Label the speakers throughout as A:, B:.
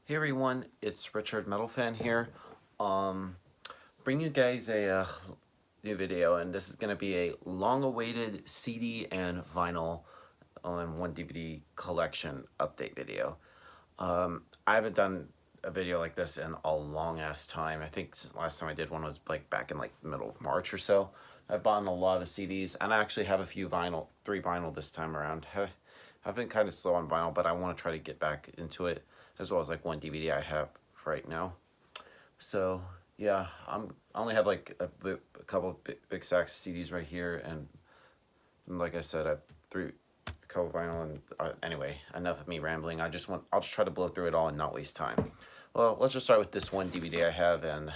A: Hey everyone, it's Richard Metal Fan here. Um, bring you guys a new video, and this is gonna be a long-awaited CD and vinyl on one DVD collection update video. I haven't done a video like this in a long ass time. I think the last time I did one was like back in like the middle of March or so. I've bought a lot of CDs, and I actually have a few vinyl, three vinyl this time around. I've been kind of slow on vinyl, but I want to try to get back into it, as well as like one DVD I have right now. So yeah, I only have like a couple of big stacks of CDs right here, and like I said, I have a couple of vinyl, and anyway, enough of me rambling. I'll just try to blow through it all and not waste time. Well, let's just start with this one DVD I have, and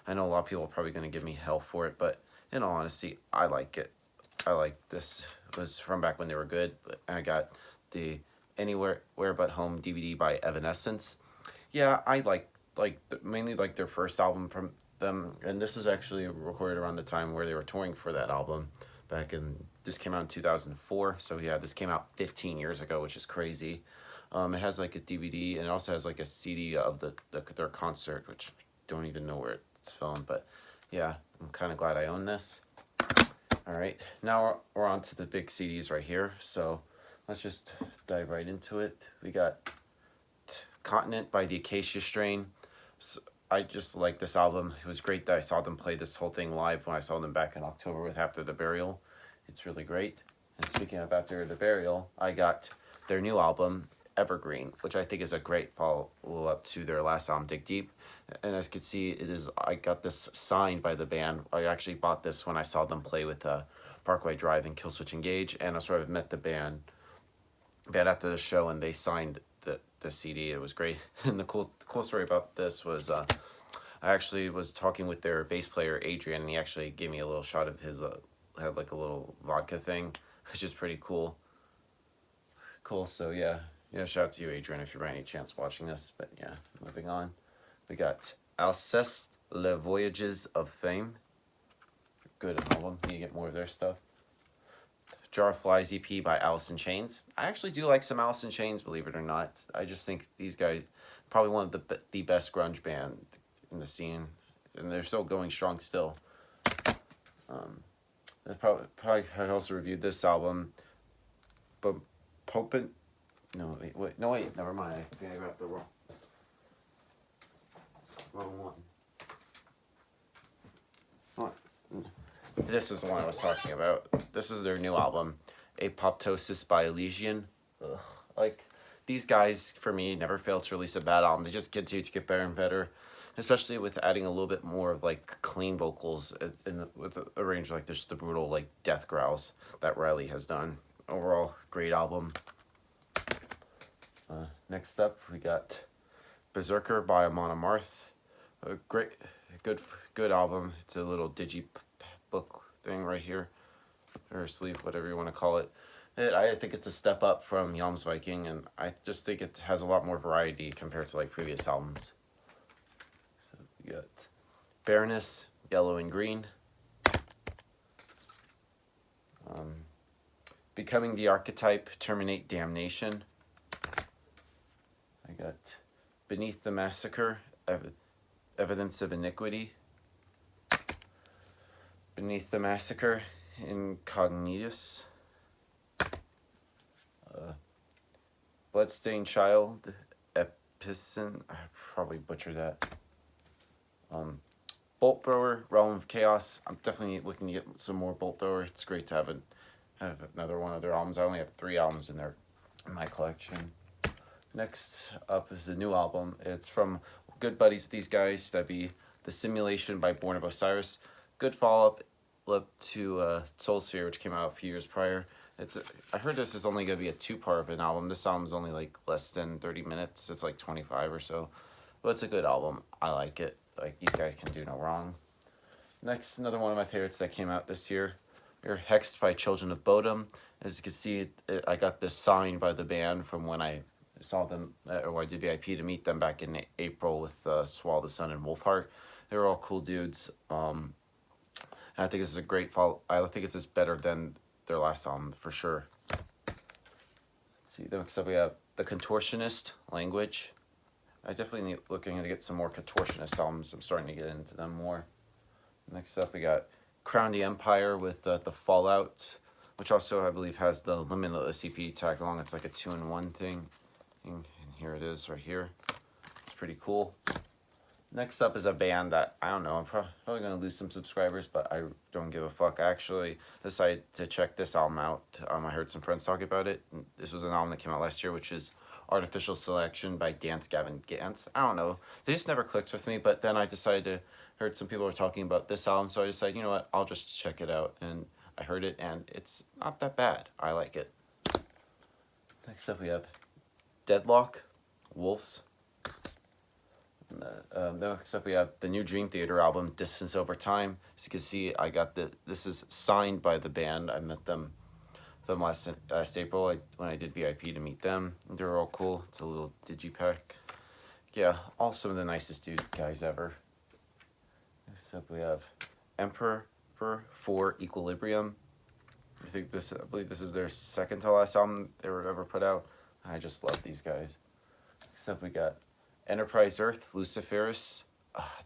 A: I know a lot of people are probably going to give me hell for it, but in all honesty, I like it. I like this. It was from back when they were good, but I got the Anywhere Where But Home DVD by Evanescence. Yeah, I mainly like their first album from them, and this was actually recorded around the time where they were touring for that album. This came out in 2004, so yeah, this came out 15 years ago, which is crazy. It has like a DVD, and it also has like a CD of their concert, which I don't even know where it's filmed, but yeah, I'm kind of glad I own this. All right, now we're on to the big CDs right here, so let's just dive right into it. We got Continent by the Acacia Strain. So I just like this album. It was great that I saw them play this whole thing live when I saw them back in October with After the Burial. It's really great. And speaking of After the Burial, I got their new album, Evergreen, which I think is a great follow-up to their last album, Dig Deep. And as you can see, I got this signed by the band. I actually bought this when I saw them play with Parkway Drive and Killswitch Engage, and I sort of met the band after the show, and they signed the CD. It was great. And the cool story about this was I actually was talking with their bass player Adrian, and he actually gave me a little shot of his had like a little vodka thing, which is pretty cool. So yeah, shout out to you, Adrian, if you're by any chance watching this. But yeah, moving on, we got Alceste, Les Voyages of Fame. Good album. You get more of their stuff. Jar of Flies EP by Alice in Chains. I actually do like some Alice in Chains, believe it or not. I just think these guys probably one of the best grunge band in the scene, and they're still going strong still. I also reviewed this album, but Popin. No wait, never mind. I think I got the wrong one. This is the one I was talking about. This is their new album, Apoptosis by Elysian. Ugh. Like, these guys, for me, never fail to release a bad album. They just continue to get better and better, especially with adding a little bit more of, like, clean vocals with a range like this, the brutal, like, death growls that Riley has done. Overall, great album. Next up, we got Berserker by Amon Amarth. A good album. It's a little book thing right here, or sleeve, whatever you want to call it. I think it's a step up from Jomsviking, and I just think it has a lot more variety compared to like previous albums. So we got Baroness, Yellow and Green. Becoming the Archetype, Terminate Damnation. I got Beneath the Massacre, Evidence of Iniquity. Beneath the Massacre, Incognitus. Bloodstained Child, Epicen. I probably butchered that. Bolt Thrower, Realm of Chaos. I'm definitely looking to get some more Bolt Thrower. It's great to have another one of their albums. I only have 3 albums in my collection. Next up is the new album. It's from good buddies with these guys. That'd be The Simulation by Born of Osiris. Good follow-up to Soul Sphere, which came out a few years prior. I heard this is only going to be a 2-part of an album. This album's only like less than 30 minutes. It's like 25 or so. But it's a good album. I like it. Like, these guys can do no wrong. Next, another one of my favorites that came out this year. You're Hexed by Children of Bodom. As you can see, I got this signed by the band from when I saw them, or I did VIP to meet them back in April with Swallow the Sun and Wolfheart. They were all cool dudes. And I think this is a great follow. I think it's just better than their last album for sure. Let's see. Next up we have The Contortionist, Language. I definitely need looking to get some more Contortionist albums. I'm starting to get into them more. Next up, we got Crown the Empire with the Fallout, which also I believe has the Limitless EP tag along. It's like a 2-in-1 thing. And here it is right here. It's pretty cool. Next up is a band that, I don't know, I'm probably going to lose some subscribers, but I don't give a fuck. I actually decided to check this album out. I heard some friends talk about it. This was an album that came out last year, which is Artificial Selection by Dance Gavin Gantz. I don't know. They just never clicked with me, but then I decided to, heard some people were talking about this album, so I decided, you know what, I'll just check it out. And I heard it, and it's not that bad. I like it. Next up we have Deadlock, Wolves. Next up we have the new Dream Theater album, Distance Over Time. As you can see, I got this is signed by the band. I met them last April when I did VIP to meet them. They're all cool. It's a little digipack. Yeah, all some of the nicest guys ever. Next up we have Emperor for Equilibrium. I believe this is their second to last album they were ever put out. I just love these guys. Next up we got Enterprise Earth, Luciferus.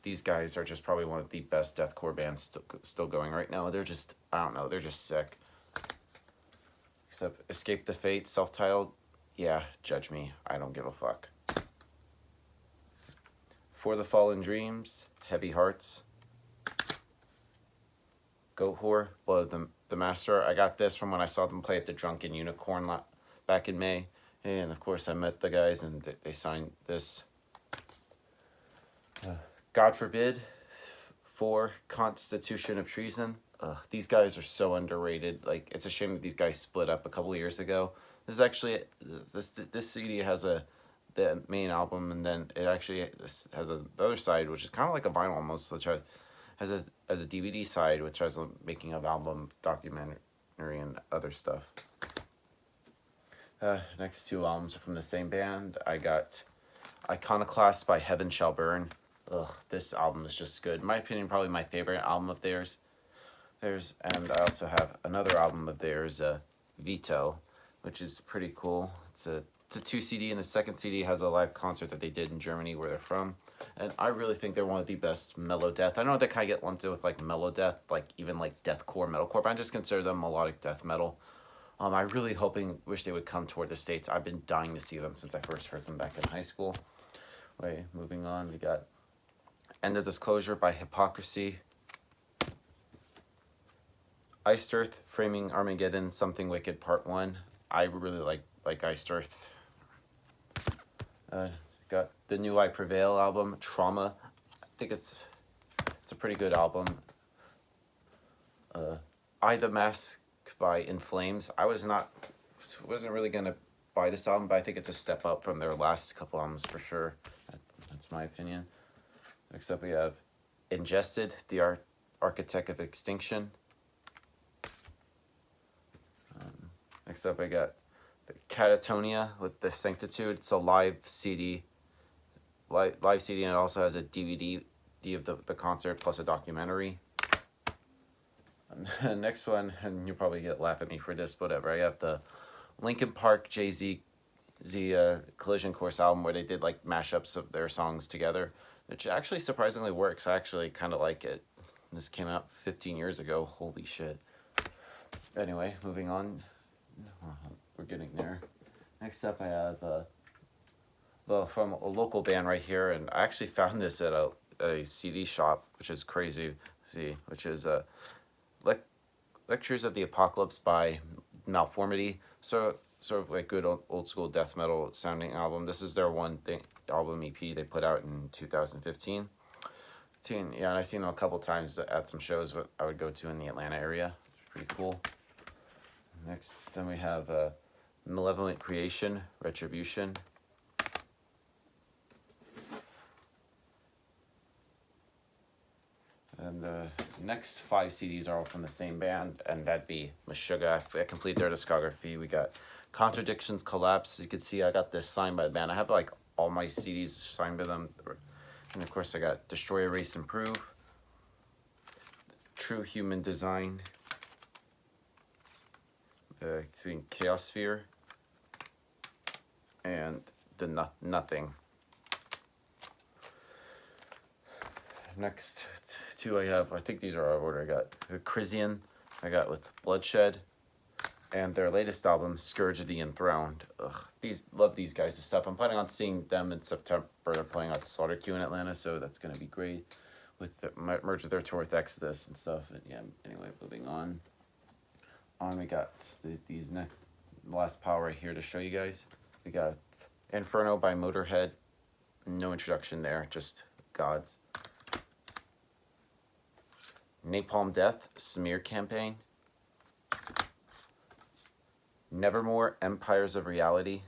A: These guys are just probably one of the best deathcore bands still going right now. They're just, I don't know, they're just sick. Except Escape the Fate, self-titled. Yeah, judge me. I don't give a fuck. For the Fallen Dreams, Heavy Hearts. Goatwhore, Blood of the Master. I got this from when I saw them play at the Drunken Unicorn back in May. And of course I met the guys and they signed this. God Forbid, for Constitution of Treason. These guys are so underrated. Like, it's a shame that these guys split up a couple of years ago. This is actually, this CD has the main album, and then it actually has the other side, which is kind of like a vinyl almost, which has a DVD side, which has a making of album, documentary, and other stuff. Next two albums are from the same band. I got Iconoclast by Heaven Shall Burn. This album is just good. In my opinion, probably my favorite album of theirs. And I also have another album of theirs, Veto, which is pretty cool. It's a 2 CD, and the second CD has a live concert that they did in Germany, where they're from. And I really think they're one of the best mellow death. I know they kind of get lumped in with like mellow death, like even like deathcore, metalcore, but I just consider them melodic death metal. I really wish they would come toward the States. I've been dying to see them since I first heard them back in high school. Moving on, we got End of Disclosure by Hypocrisy. Iced Earth, Framing Armageddon, Something Wicked, Part 1. I really like Iced Earth. Got the new I Prevail album, Trauma. I think it's a pretty good album. I the Mask by In Flames. I wasn't really gonna buy this album, but I think it's a step up from their last couple albums for sure. That's my opinion. Next up we have Ingested, the Architect of Extinction. Next up I got the Catatonia with the Sanctitude. It's a live CD. Live CD, and it also has a DVD of the concert plus a documentary. And next one, and you'll probably laugh at me for this, whatever. I got the Linkin Park Jay-Z Collision Course album, where they did like mashups of their songs together, which actually surprisingly works. I actually kind of like it. This came out 15 years ago. Holy shit. Anyway, moving on. We're getting there. Next up I have from a local band right here, and I actually found this at a CD shop, which is crazy. Which is Lectures of the Apocalypse by Malformity. Sort of like good old school death metal sounding album. This is their album EP they put out in 2015. Yeah, and I've seen them a couple times at some shows I would go to in the Atlanta area. It's pretty cool. Next, then we have Malevolent Creation, Retribution. And the next 5 CDs are all from the same band, and that'd be Meshuggah. I complete their discography. We got Contradictions Collapse. As you can see, I got this signed by the band. I have like all my CDs signed by them. And of course, I got Destroy, Erase, Improve, True Human Design, Chaos Sphere, and the Nothing. next two I have, I think these are our order. I got Crisian, I got with Bloodshed, and their latest album, Scourge of the Enthroned. Ugh, love these guys' stuff. I'm planning on seeing them in September. They're playing at Slaughter Q in Atlanta, so that's gonna be great. With the merge with their tour with Exodus and stuff. And yeah, anyway, moving on. We got these last power right here to show you guys. We got Inferno by Motorhead. No introduction there, just gods. Napalm Death, Smear Campaign. Nevermore, Empires of Reality.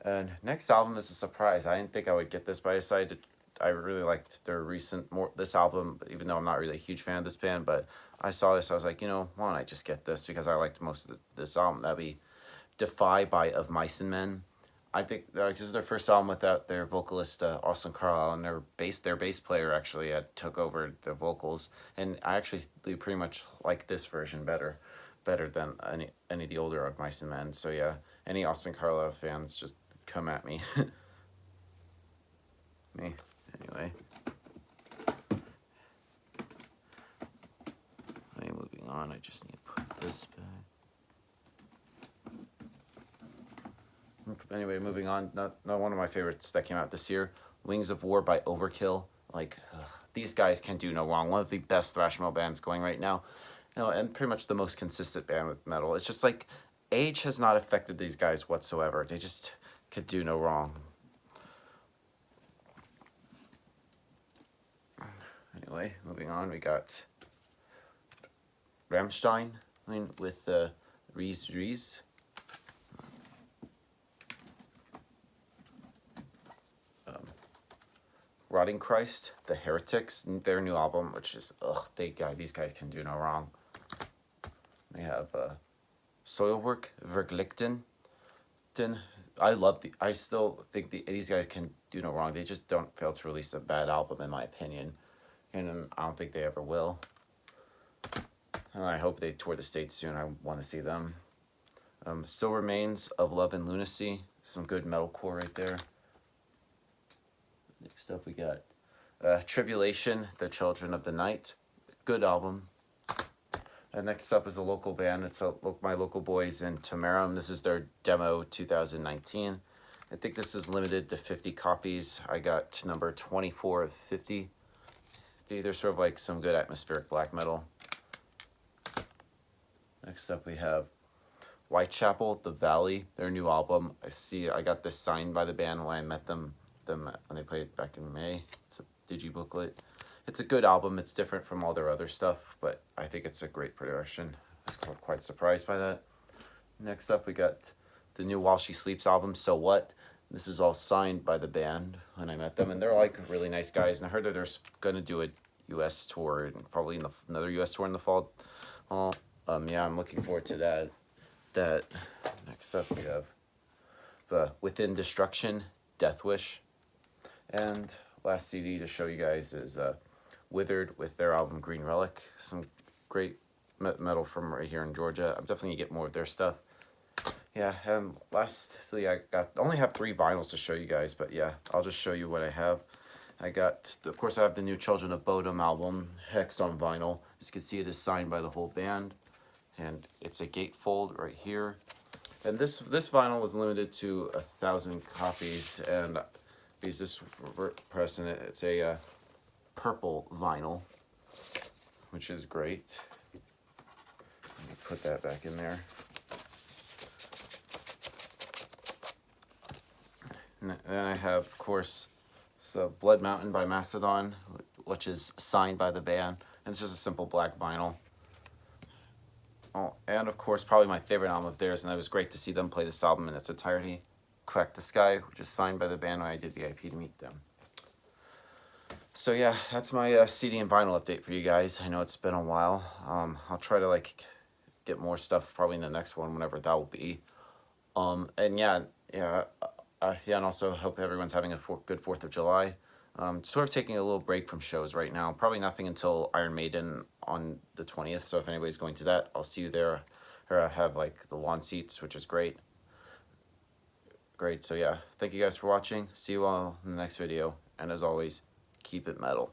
A: And next album is a surprise. I didn't think I would get this, but I really liked their this album, even though I'm not really a huge fan of this band, but I saw this, I was like, you know, why don't I just get this, because I liked most of this album. That'd be Defy by Of Mice and Men. I think this is their first album without their vocalist Austin Carlisle, and their bass player actually took over the vocals, and I actually pretty much like this version better than any of the older Of Mice and Men. So yeah, any Austin Carlisle fans, just come at me. Me anyway. Moving on, I just need to put this back. Anyway, moving on. Not one of my favorites that came out this year. Wings of War by Overkill. Like, these guys can do no wrong. One of the best thrash metal bands going right now. You know, and pretty much the most consistent band with metal. It's just like, age has not affected these guys whatsoever. They just could do no wrong. Anyway, moving on, we got Rammstein with Ries. Rotting Christ, The Heretics, their new album, which is, these guys can do no wrong. We have Soilwork, Verglichten. I still think these guys can do no wrong. They just don't fail to release a bad album, in my opinion. And I don't think they ever will. And I hope they tour the States soon. I want to see them. Still Remains, Of Love and Lunacy. Some good metalcore right there. Next up we got Tribulation, The Children of the Night. Good album. Next up is a local band. It's my local boys in Tamarum. This is their demo 2019. I think this is limited to 50 copies. I got number 24 of 50. They're sort of like some good atmospheric black metal. Next up we have Whitechapel, The Valley, their new album. I got this signed by the band when I met them when they played back in May. It's a digibooklet. It's a good album. It's different from all their other stuff, but I think it's a great production. I was quite surprised by that. Next up, we got the new While She Sleeps album, So What? This is all signed by the band when I met them, and they're like really nice guys. And I heard that they're going to do a U.S. tour, and probably another U.S. tour in the fall. Yeah, I'm looking forward to that. Next up, we have the Within Destruction, Death Wish. And last CD to show you guys is Withered with their album Green Relic. Some great metal from right here in Georgia. I'm definitely gonna get more of their stuff. Yeah, and lastly, I only have 3 vinyls to show you guys, but yeah, I'll just show you what I have. Of course, I have the new Children of Bodom album, Hex on vinyl. As you can see, it is signed by the whole band, and it's a gatefold right here. And this vinyl was limited to 1,000 copies, and because this press in it, it's a purple vinyl, which is great. Let me put that back in there. And then I have, of course, Blood Mountain by Mastodon, which is signed by the band, and it's just a simple black vinyl. Oh, and of course, probably my favorite album of theirs, and it was great to see them play this album in its entirety. Crack the Sky, which is signed by the band when I did the IP to meet them. So yeah, that's my CD and vinyl update for you guys. I know it's been a while. I'll try to get more stuff probably in the next one, whenever that will be. And and also hope everyone's having a good 4th of July. Sort of taking a little break from shows right now. Probably nothing until Iron Maiden on the 20th. So if anybody's going to that, I'll see you there. Or I have the lawn seats, which is great. So yeah, thank you guys for watching. See you all in the next video. And as always, keep it metal.